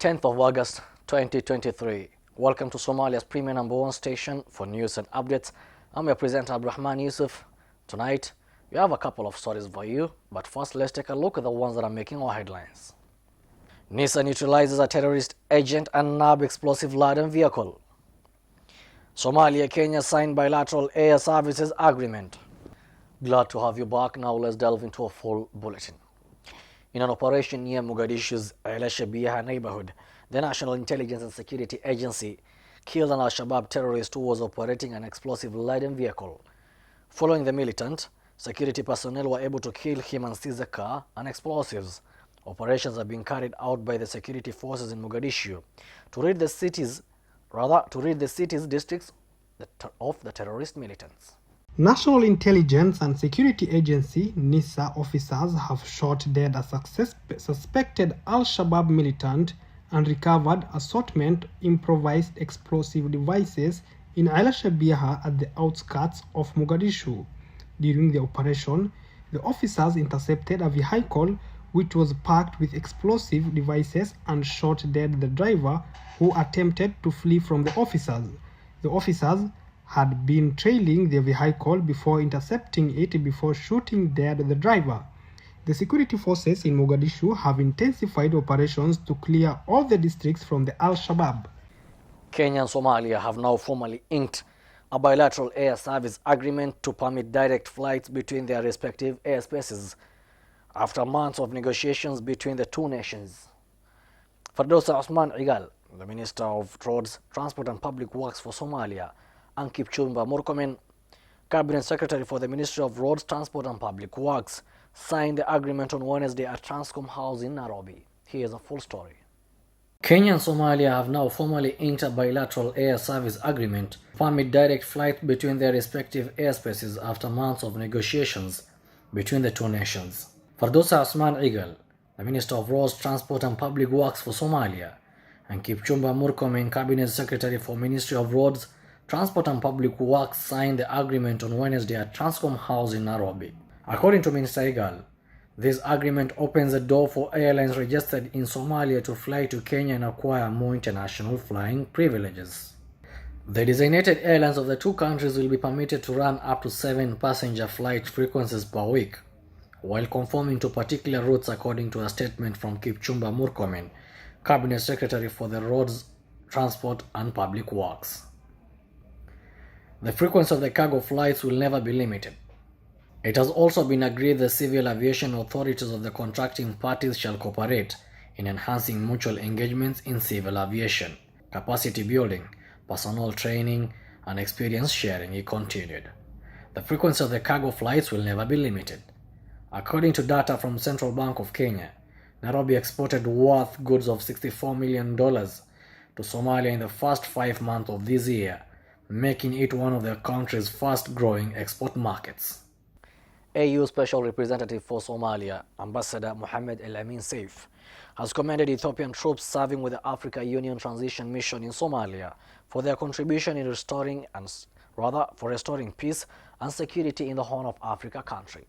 10th of August 2023. Welcome to Somalia's premier #1 station for news and updates. I'm your presenter Abdurrahman Yusuf. Tonight, we have a couple of stories for you, but first let's take a look at the ones that are making our headlines. NISA neutralizes a terrorist agent and nab explosive laden vehicle. Somalia, Kenya signed bilateral air services agreement. Glad to have you back. Now let's delve into a full bulletin. In an operation near Mogadishu's El Shabiha neighborhood, the National Intelligence and Security Agency killed an Al-Shabaab terrorist who was operating an explosive-laden vehicle. Following the militant, security personnel were able to kill him and seize the car and explosives. Operations are being carried out by the security forces in Mogadishu to rid the cities districts of the terrorist militants. National Intelligence and Security Agency (NISA) officers have shot dead a suspected Al-Shabaab militant and recovered assortment improvised explosive devices in El Shabiha at the outskirts of Mogadishu. During the operation, the officers intercepted a vehicle which was packed with explosive devices and shot dead the driver, who attempted to flee from the officers. The officers had been trailing the vehicle before intercepting it before shooting dead the driver. The security forces in Mogadishu have intensified operations to clear all the districts from the Al-Shabaab. Kenya and Somalia have now formally inked a bilateral air service agreement to permit direct flights between their respective airspaces after months of negotiations between the two nations. Dalsan Tv, the Minister of Roads, Transport and Public Works for Somalia, and Kipchumba Murkomen, Cabinet Secretary for the Ministry of Roads, Transport and Public Works, signed the agreement on Wednesday at Transcom House in Nairobi. Here's a full story. Kenya and Somalia have now formally inked a bilateral air service agreement to permit direct flight between their respective airspaces after months of negotiations between the two nations. Dalsan Tv, the Minister of Roads, Transport and Public Works for Somalia, and Kipchumba Murkomen, Cabinet Secretary for Ministry of Roads, Transport and Public Works, signed the agreement on Wednesday at Transcom House in Nairobi. According to Minister Igal, this agreement opens the door for airlines registered in Somalia to fly to Kenya and acquire more international flying privileges. The designated airlines of the two countries will be permitted to run up to 7 passenger flight frequencies per week, while conforming to particular routes, according to a statement from Kipchumba Murkomen, Cabinet Secretary for the Roads, Transport and Public Works. The frequency of the cargo flights will never be limited. It has also been agreed the civil aviation authorities of the contracting parties shall cooperate in enhancing mutual engagements in civil aviation, capacity building, personnel training, and experience sharing, he continued. The frequency of the cargo flights will never be limited. According to data from Central Bank of Kenya, Nairobi exported worth goods of $64 million to Somalia in the first 5 months of this year, making it one of the country's fast-growing export markets. AU Special Representative for Somalia, Ambassador Mohammed El-Amin Saif, has commended Ethiopian troops serving with the Africa Union Transition Mission in Somalia for their contribution in restoring peace and security in the Horn of Africa country.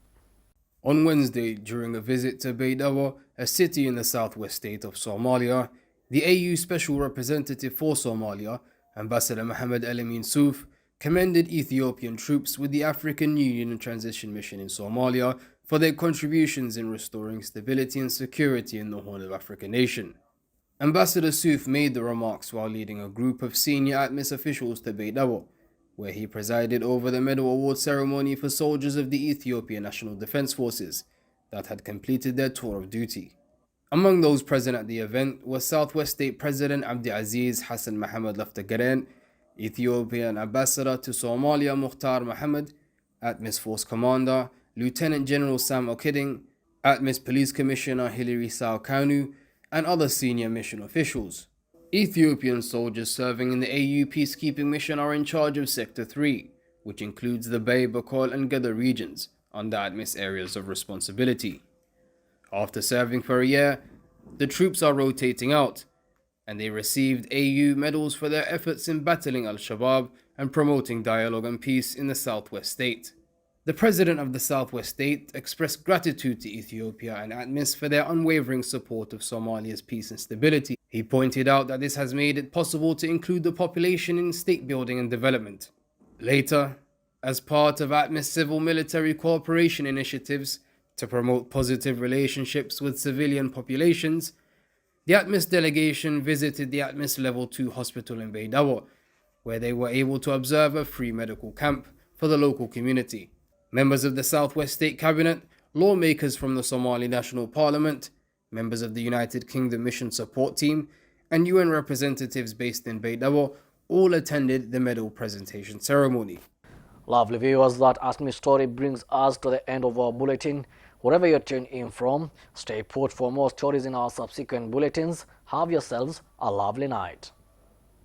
On Wednesday, during a visit to Baydhabo, a city in the southwest state of Somalia, the AU Special Representative for Somalia, Ambassador Mohammed El-Amin Saif, commended Ethiopian troops with the African Union Transition Mission in Somalia for their contributions in restoring stability and security in the Horn of Africa nation. Ambassador Saif made the remarks while leading a group of senior ATMIS officials to Baydhabo, where he presided over the medal award ceremony for soldiers of the Ethiopian National Defense Forces that had completed their tour of duty. Among those present at the event was Southwest State President Abdiaziz Hassan Mohammed Laftagaren, Ethiopian Ambassador to Somalia Mukhtar Mohammed, ATMIS Force Commander Lieutenant General Sam Okiding, ATMIS Police Commissioner Hilary Sao Kanu, and other senior mission officials. Ethiopian soldiers serving in the AU peacekeeping mission are in charge of Sector 3, which includes the Bay, Bokol and Gada regions, under ATMIS areas of responsibility. After serving for a year, the troops are rotating out, and they received AU medals for their efforts in battling Al-Shabaab and promoting dialogue and peace in the southwest state. The president of the southwest state expressed gratitude to Ethiopia and ATMIS for their unwavering support of Somalia's peace and stability He pointed out that this has made it possible to include the population in state building and development. Later, as part of ATMIS civil-military cooperation initiatives to promote positive relationships with civilian populations, the ATMIS delegation visited the ATMIS Level 2 hospital in Beidawa, where they were able to observe a free medical camp for the local community. Members of the Southwest State Cabinet, lawmakers from the Somali National Parliament, members of the United Kingdom Mission Support Team, and UN representatives based in Beidawa all attended the medal presentation ceremony. Lovely viewers, that ATMIS story brings us to the end of our bulletin. Wherever you're tuned in from, stay put for more stories in our subsequent bulletins. Have yourselves a lovely night.